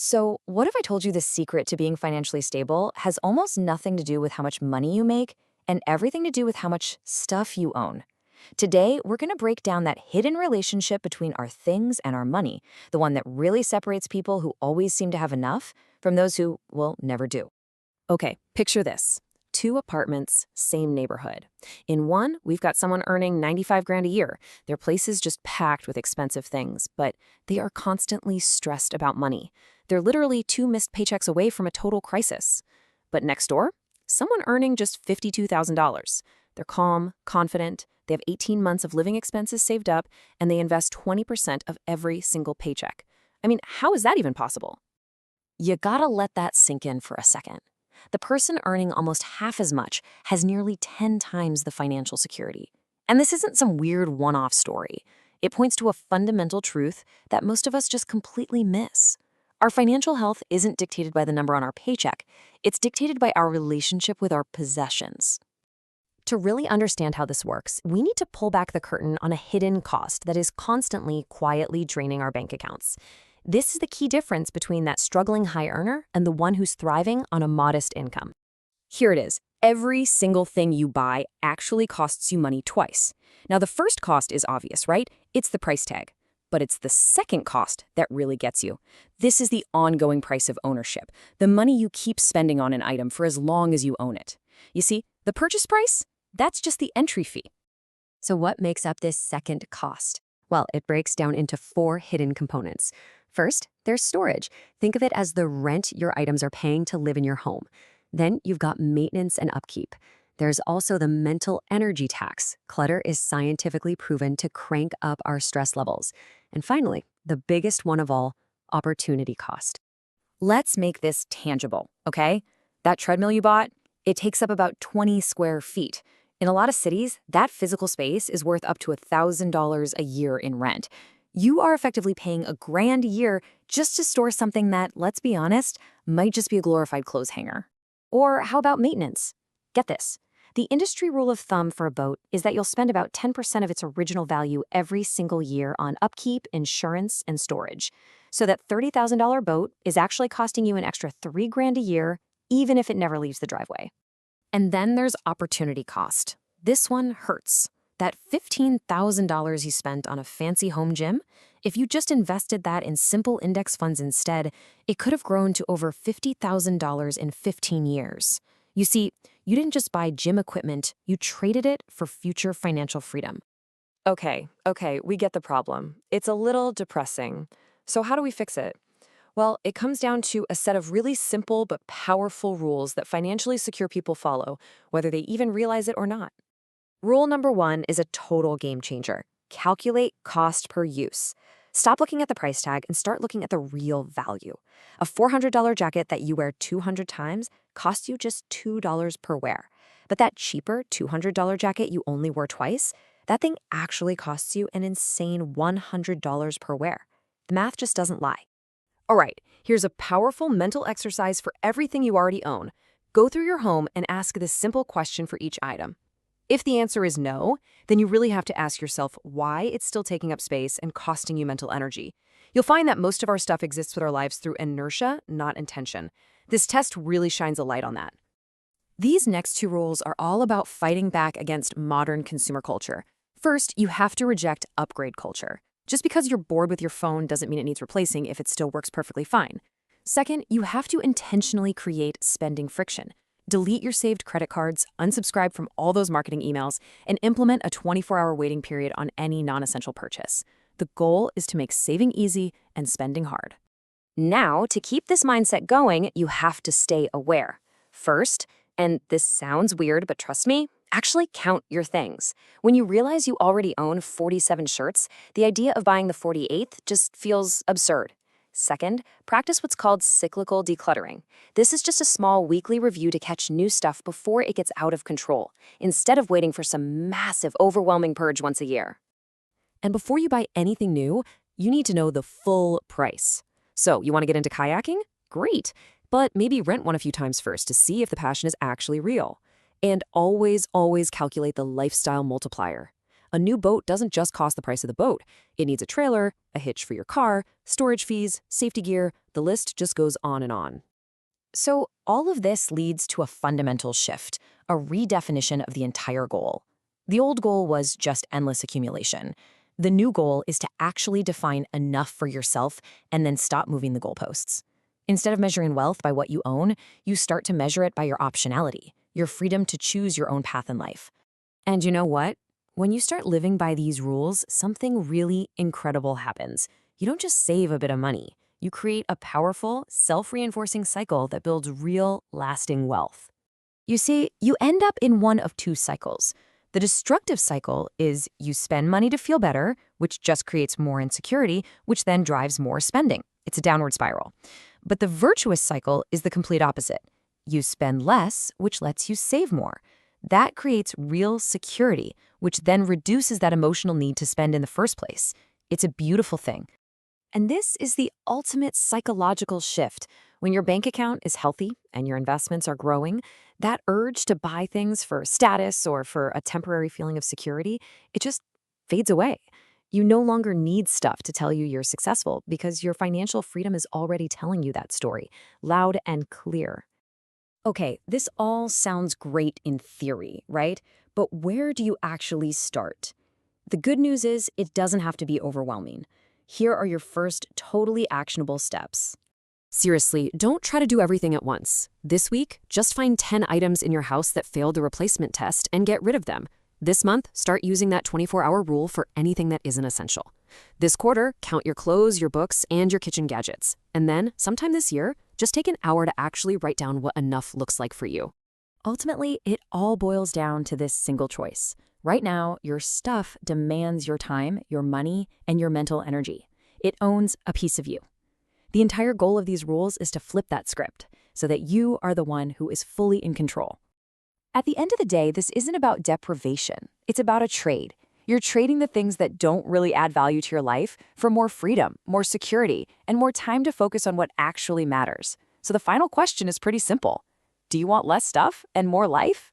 So, what if I told you the secret to being financially stable has almost nothing to do with how much money you make and everything to do with how much stuff you own? Today, we're going to break down that hidden relationship between our things and our money, the one that really separates people who always seem to have enough from those who, well, never do. Okay, picture this. Two apartments, same neighborhood. In one, we've got someone earning 95 grand a year. Their place is just packed with expensive things, but they are constantly stressed about money. They're literally two missed paychecks away from a total crisis. But next door, someone earning just $52,000. They're calm, confident, they have 18 months of living expenses saved up, and they invest 20% of every single paycheck. I mean, how is that even possible? You gotta let that sink in for a second. The person earning almost half as much has nearly 10 times the financial security. And this isn't some weird one-off story. It points to a fundamental truth that most of us just completely miss. Our financial health isn't dictated by the number on our paycheck. It's dictated by our relationship with our possessions. To really understand how this works, we need to pull back the curtain on a hidden cost that is constantly, quietly draining our bank accounts. This is the key difference between that struggling high earner and the one who's thriving on a modest income. Here it is. Every single thing you buy actually costs you money twice. Now, the first cost is obvious, right? It's the price tag. But it's the second cost that really gets you. This is the ongoing price of ownership, the money you keep spending on an item for as long as you own it. You see, the purchase price, that's just the entry fee. So what makes up this second cost? Well, it breaks down into four hidden components. First, there's storage. Think of it as the rent your items are paying to live in your home. Then you've got maintenance and upkeep. There's also the mental energy tax. Clutter is scientifically proven to crank up our stress levels. And finally, the biggest one of all, opportunity cost. Let's make this tangible, okay? That treadmill you bought, it takes up about 20 square feet. In a lot of cities, that physical space is worth up to $1,000 a year in rent. You are effectively paying $1,000 a year just to store something that, let's be honest, might just be a glorified clothes hanger. Or how about maintenance? Get this. The industry rule of thumb for a boat is that you'll spend about 10% of its original value every single year on upkeep, insurance, and storage. So that $30,000 boat is actually costing you an extra $3,000 a year, even if it never leaves the driveway. And then there's opportunity cost. This one hurts. That $15,000 you spent on a fancy home gym, if you just invested that in simple index funds instead, it could have grown to over $50,000 in 15 years. You see, you didn't just buy gym equipment, you traded it for future financial freedom. Okay, we get the problem. It's a little depressing. So how do we fix it? Well, it comes down to a set of really simple but powerful rules that financially secure people follow, whether they even realize it or not. Rule number one is a total game changer. Calculate cost per use. Stop looking at the price tag and start looking at the real value. A $400 jacket that you wear 200 times costs you just $2 per wear. But that cheaper $200 jacket you only wear twice, that thing actually costs you an insane $100 per wear. The math just doesn't lie. All right, here's a powerful mental exercise for everything you already own. Go through your home and ask this simple question for each item. If the answer is no, then you really have to ask yourself why it's still taking up space and costing you mental energy. You'll find that most of our stuff exists with our lives through inertia, not intention. This test really shines a light on that. These next two rules are all about fighting back against modern consumer culture. First, you have to reject upgrade culture. Just because you're bored with your phone doesn't mean it needs replacing if it still works perfectly fine. Second, you have to intentionally create spending friction. Delete your saved credit cards, unsubscribe from all those marketing emails, and implement a 24-hour waiting period on any non-essential purchase. The goal is to make saving easy and spending hard. Now, to keep this mindset going, you have to stay aware. First, and this sounds weird, but trust me, actually count your things. When you realize you already own 47 shirts, the idea of buying the 48th just feels absurd. Second, practice what's called cyclical decluttering. This is just a small weekly review to catch new stuff before it gets out of control, instead of waiting for some massive, overwhelming purge once a year. And before you buy anything new, you need to know the full price. So, you want to get into kayaking? Great, but maybe rent one a few times first to see if the passion is actually real. And always calculate the lifestyle multiplier. A new boat doesn't just cost the price of the boat. It needs a trailer, a hitch for your car, storage fees, safety gear, The list just goes on and on. So, all of this leads to a fundamental shift, a redefinition of the entire goal. The old goal was just endless accumulation. The new goal is to actually define enough for yourself and then stop moving the goalposts. Instead of measuring wealth by what you own, you start to measure it by your optionality, your freedom to choose your own path in life. And you know what? When you start living by these rules, something really incredible happens. You don't just save a bit of money. You create a powerful, self-reinforcing cycle that builds real, lasting wealth. You see, you end up in one of two cycles. The destructive cycle is you spend money to feel better, which just creates more insecurity, which then drives more spending. It's a downward spiral. But the virtuous cycle is the complete opposite. You spend less, which lets you save more. That creates real security, which then reduces that emotional need to spend in the first place. It's a beautiful thing. And this is the ultimate psychological shift. When your bank account is healthy and your investments are growing, that urge to buy things for status or for a temporary feeling of security, it just fades away. You no longer need stuff to tell you you're successful because your financial freedom is already telling you that story, loud and clear. Okay, this all sounds great in theory, right? But where do you actually start? The good news is it doesn't have to be overwhelming. Here are your first totally actionable steps. Seriously, don't try to do everything at once. This week, just find 10 items in your house that failed the replacement test and get rid of them. This month, start using that 24-hour rule for anything that isn't essential. This quarter, count your clothes, your books, and your kitchen gadgets. And then, sometime this year, just take an hour to actually write down what enough looks like for you. Ultimately, it all boils down to this single choice. Right now, your stuff demands your time, your money, and your mental energy. It owns a piece of you. The entire goal of these rules is to flip that script so that you are the one who is fully in control. At the end of the day, this isn't about deprivation. It's about a trade. You're trading the things that don't really add value to your life for more freedom, more security, and more time to focus on what actually matters. So the final question is pretty simple. Do you want less stuff and more life?